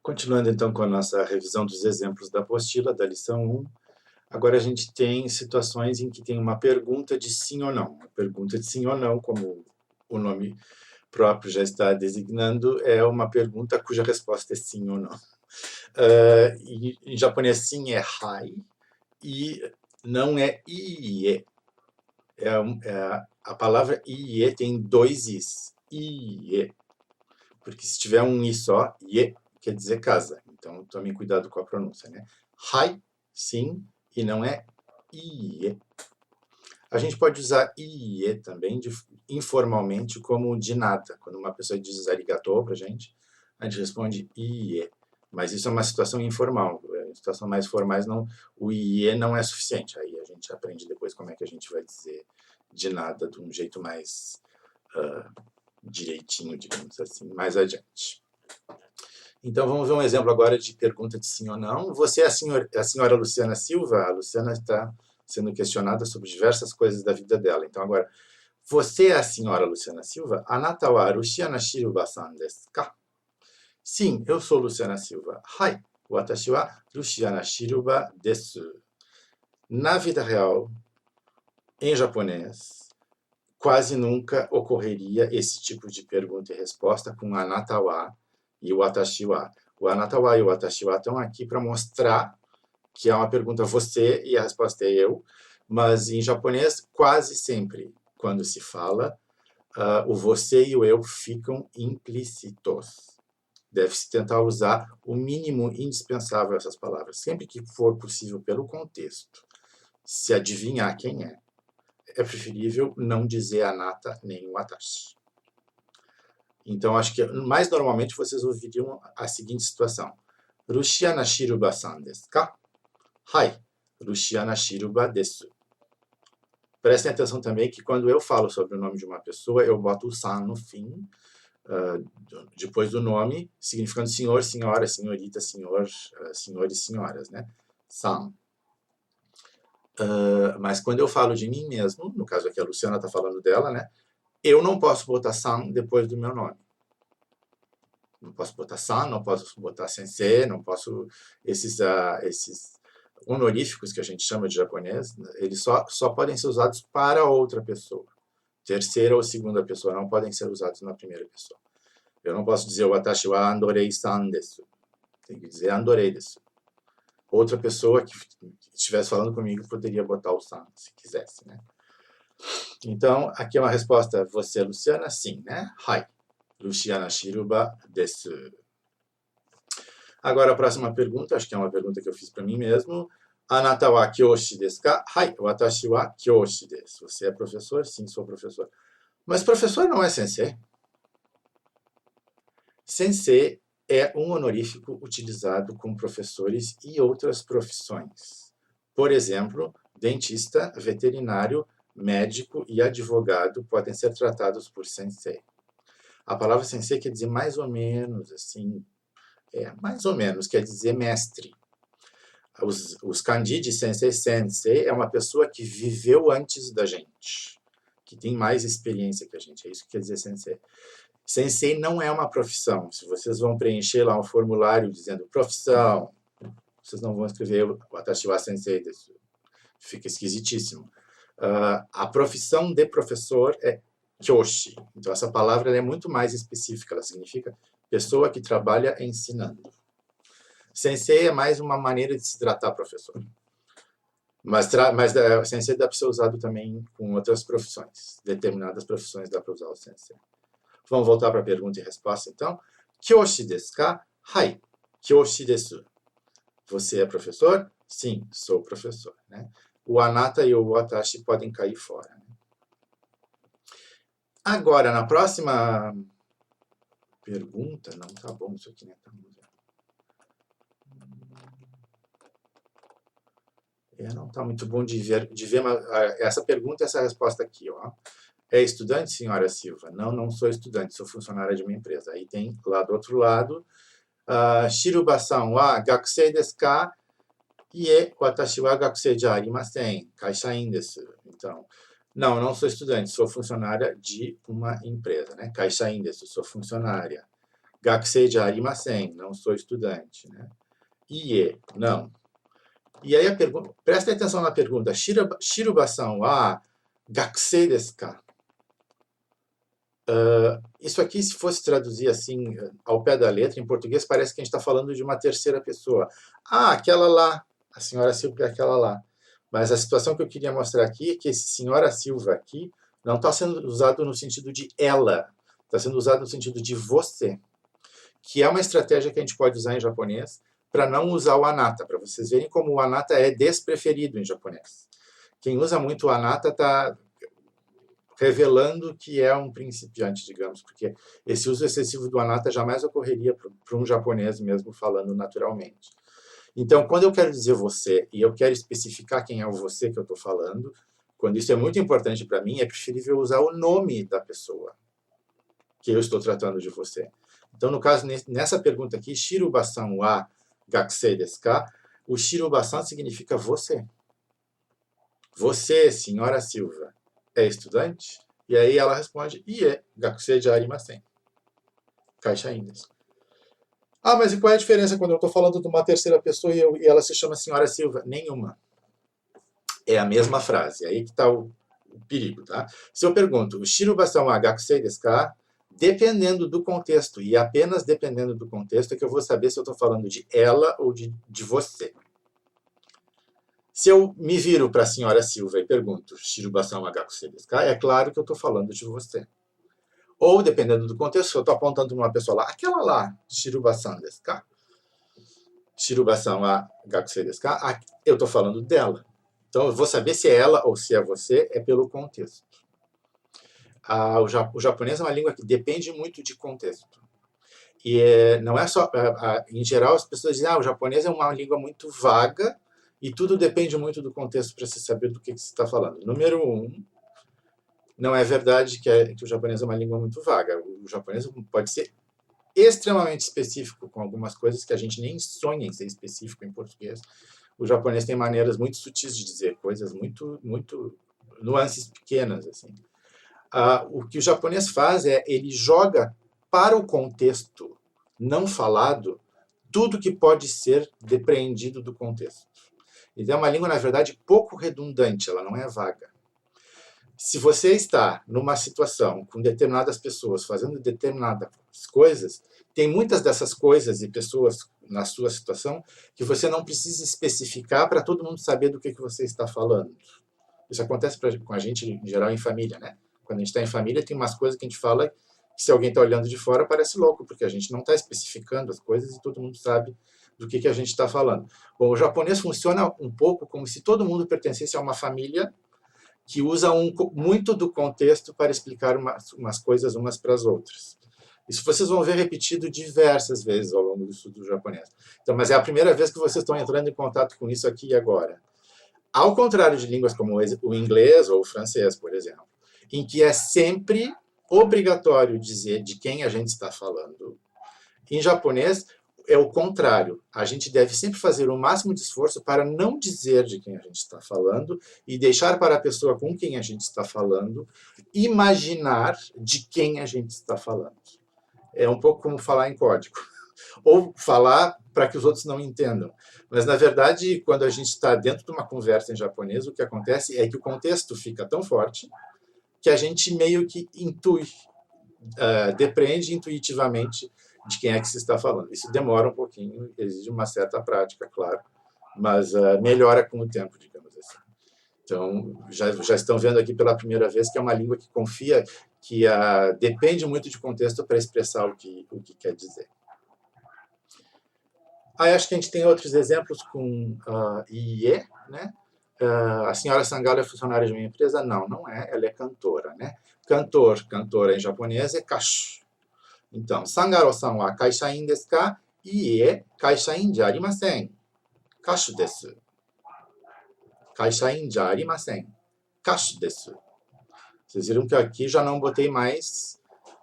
Continuando então com a nossa revisão dos exemplos da apostila, da lição 1, agora a gente tem situações em que tem uma pergunta de sim ou não. A pergunta de sim ou não, como o nome próprio já está designando, é uma pergunta cuja resposta é sim ou não. Em japonês, sim é hai, e não é iie. A palavra iie tem dois is. Iie. Porque se tiver um i só, ie quer dizer casa. Então, tomem cuidado com a pronúncia, né? Hai, sim, e não é iie. A gente pode usar iie também informalmente como de nada. Quando uma pessoa diz arigatou pra gente, a gente responde iie. Mas isso é uma situação informal. Em situações mais formais, não, o iie não é suficiente. Aí a gente aprende depois como é que a gente vai dizer de nada de um jeito mais direitinho, digamos assim, mais adiante. Então, vamos ver um exemplo agora de pergunta de sim ou não. Você é a senhora Luciana Silva? A Luciana está sendo questionada sobre diversas coisas da vida dela. Então, agora, você é a senhora Luciana Silva? Anata wa Luciana Shiruba-san desu ka? Sim, eu sou Luciana Silva. Hai, watashi wa Luciana Shiruba desu. Na vida real, em japonês, quase nunca ocorreria esse tipo de pergunta e resposta com anata wa e o watashi wa. O anata wa e o watashi wa estão aqui para mostrar que é uma pergunta você e a resposta é eu, mas em japonês, quase sempre, quando se fala, o você e o eu ficam implícitos. Deve-se tentar usar o mínimo indispensável essas palavras, sempre que for possível pelo contexto. Se adivinhar quem é preferível não dizer anata nem o watashi. Então, acho que mais normalmente vocês ouviriam a seguinte situação. Luciana Shiruba-san desu ka? Hai, Luciana Shiruba desu. Prestem atenção também que quando eu falo sobre o nome de uma pessoa, eu boto o san no fim, depois do nome, significando senhor, senhora, senhorita, senhor, senhores, senhoras, né? San. Mas quando eu falo de mim mesmo, no caso aqui a Luciana está falando dela, né? Eu não posso botar san depois do meu nome. Não posso botar san, não posso botar sensei, não posso... Esses honoríficos que a gente chama de japonês, eles só podem ser usados para outra pessoa. Terceira ou segunda pessoa, não podem ser usados na primeira pessoa. Eu não posso dizer watashi wa andorei-san desu. Tem que dizer andorei desu. Outra pessoa que estivesse falando comigo poderia botar o san, se quisesse, né? Então, aqui é uma resposta, você, Luciana? Sim, né? Hai. Luciana Shiruba desu. Agora, a próxima pergunta, acho que é uma pergunta que eu fiz para mim mesmo. Anata wa kyoshi desu ka? Hai, watashi wa kyoshi desu. Você é professor? Sim, sou professor. Mas professor não é sensei? Sensei é um honorífico utilizado com professores e outras profissões. Por exemplo, dentista, veterinário, médico e advogado podem ser tratados por sensei. A palavra sensei quer dizer mais ou menos, assim, mais ou menos, quer dizer mestre. Os kanji de sensei é uma pessoa que viveu antes da gente, que tem mais experiência que a gente, é isso que quer dizer sensei. Sensei não é uma profissão. Se vocês vão preencher lá um formulário dizendo profissão, vocês não vão escrever watashi wa sensei desu. Fica esquisitíssimo. A profissão de professor é kyoshi. Então, essa palavra é muito mais específica. Ela significa pessoa que trabalha ensinando. Sensei é mais uma maneira de se tratar professor. Mas sensei dá para ser usado também com outras profissões. Determinadas profissões dá para usar o sensei. Vamos voltar para a pergunta e resposta, então. Kyoshi desu ka? Hai, kyoshi desu. Você é professor? Sim, sou professor. Né? O anata e o watashi podem cair fora. Né? Agora, na próxima pergunta... Não tá bom isso aqui, né? Não está muito bom de ver essa pergunta e essa resposta aqui. Ó. É estudante, senhora Silva? Não, não sou estudante, sou funcionária de uma empresa. Aí tem lá do outro lado, Shiruba-san wa gakusei desu ka? Ie, watashi wa gakusei ja arimasen, kaishain desu. Então, não sou estudante, sou funcionária de uma empresa, né? Kaishain desu, sou funcionária. Gakusei de arimasen, não sou estudante, né? Ie, não. E aí a pergunta, presta atenção na pergunta, Shiruba-san wa gakusei desu ka? Isso aqui, se fosse traduzir assim, ao pé da letra, em português, parece que a gente está falando de uma terceira pessoa. Ah, aquela lá, a senhora Silva é aquela lá. Mas a situação que eu queria mostrar aqui é que esse senhora Silva aqui não está sendo usado no sentido de ela, está sendo usado no sentido de você, que é uma estratégia que a gente pode usar em japonês para não usar o anata, para vocês verem como o anata é despreferido em japonês. Quem usa muito o anata está revelando que é um principiante, digamos, porque esse uso excessivo do anata jamais ocorreria para um japonês mesmo falando naturalmente. Então, quando eu quero dizer você e eu quero especificar quem é o você que eu estou falando, quando isso é muito importante para mim, é preferível usar o nome da pessoa que eu estou tratando de você. Então, no caso, nessa pergunta aqui, Shiruba-san wa gakusei desu ka? O Shiruba-san significa você. Você, senhora Silva, é estudante? E aí ela responde, ie, gakusei de arimasen. Kaishain desu. Ah, mas e qual é a diferença quando eu estou falando de uma terceira pessoa e ela se chama senhora Silva? Nenhuma. É a mesma frase. Aí que está o perigo, tá? Se eu pergunto, o Shiruba-san wa gakusei desu ka? Dependendo do contexto, e apenas dependendo do contexto, é que eu vou saber se eu estou falando de ela ou de você. Se eu me viro para a senhora Silva e pergunto, Shiruba-san wa gakusei desu ka? É claro que eu estou falando de você. Ou, dependendo do contexto, se eu estou apontando para uma pessoa lá, aquela lá, Shiruba-san desu ka? Shiruba-san wa gakusei desu ka? Eu estou falando dela. Então, eu vou saber se é ela ou se é você, é pelo contexto. O japonês é uma língua que depende muito de contexto. E não é só... em geral, as pessoas dizem, o japonês é uma língua muito vaga e tudo depende muito do contexto para se saber do que você está falando. Número 1, não é verdade que o japonês é uma língua muito vaga. O japonês pode ser extremamente específico com algumas coisas que a gente nem sonha em ser específico em português. O japonês tem maneiras muito sutis de dizer coisas muito nuances pequenas, assim. O que o japonês faz é, ele joga para o contexto não falado tudo que pode ser depreendido do contexto. Então é uma língua, na verdade, pouco redundante, ela não é vaga. Se você está numa situação com determinadas pessoas fazendo determinadas coisas, tem muitas dessas coisas e pessoas na sua situação que você não precisa especificar para todo mundo saber do que você está falando. Isso acontece com a gente, em geral, em família, né? Quando a gente está em família, tem umas coisas que a gente fala que se alguém está olhando de fora parece louco, porque a gente não está especificando as coisas e todo mundo sabe do que a gente está falando. Bom, o japonês funciona um pouco como se todo mundo pertencesse a uma família que usa muito do contexto para explicar umas coisas umas para as outras. Isso vocês vão ver repetido diversas vezes ao longo do estudo do japonês. Então, mas é a primeira vez que vocês estão entrando em contato com isso aqui e agora. Ao contrário de línguas como o inglês ou o francês, por exemplo, em que é sempre obrigatório dizer de quem a gente está falando. Em japonês, é o contrário. A gente deve sempre fazer o máximo de esforço para não dizer de quem a gente está falando e deixar para a pessoa com quem a gente está falando imaginar de quem a gente está falando. É um pouco como falar em código. Ou falar para que os outros não entendam. Mas, na verdade, quando a gente está dentro de uma conversa em japonês, o que acontece é que o contexto fica tão forte que a gente meio que depreende intuitivamente de quem é que se está falando. Isso demora um pouquinho, exige uma certa prática, claro, mas melhora com o tempo, digamos assim. Então, já estão vendo aqui pela primeira vez que é uma língua que confia, que depende muito de contexto para expressar o que quer dizer. Aí acho que a gente tem outros exemplos com IE, né? A senhora Sangalo é funcionária de uma empresa? Não, não é, ela é cantora, né? Cantora em japonês é kashu. Então, Sangaro-san wa kaishain desu ka? Ie, kaishain ja arimasen. Kashu desu. Kaishain ja arimasen. Kashu desu. Vocês viram que aqui já não botei mais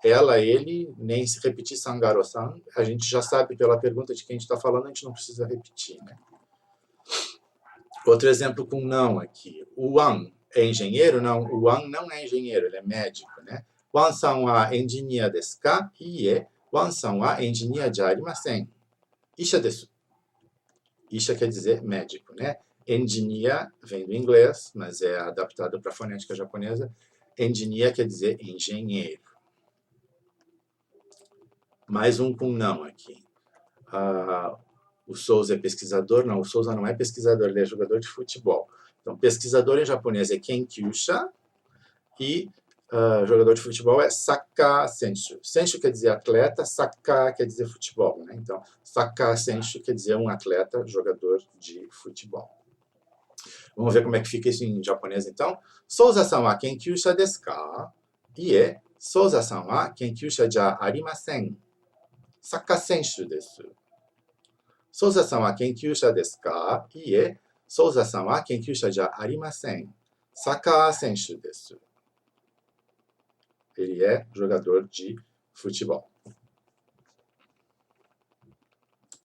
ela, ele, nem se repetir Sangaro-san. A gente já sabe pela pergunta de quem a gente está falando, a gente não precisa repetir, né? Outro exemplo com não aqui. O Wan é engenheiro? Não, o Wan não é engenheiro, ele é médico, né? Wan-san wa engineer desu ka? Ie, Juan-san wa engineer já arimasen. Isha desu. Isha quer dizer médico, né? Engineer vem do inglês, mas é adaptado para a fonética japonesa. Engineer quer dizer engenheiro. Mais um com não aqui. O Souza é pesquisador? Não, o Souza não é pesquisador, ele é jogador de futebol. Então, pesquisador em japonês é kenkyusha e jogador de futebol é saka senshu. Senshu quer dizer atleta, saka quer dizer futebol, né? Então, saka senshu quer dizer um atleta, jogador de futebol. Vamos ver como é que fica isso em japonês, então. Souza-san wa kenkyusha desu ka? Ie, Souza-san wa kenkyusha já arimasen. Saka senshu desu. Souza-san wa kenkyusha desu ka? Ie, Souza-san wa kenkyusha já arimasen. Saka senshu desu. Ele é jogador de futebol.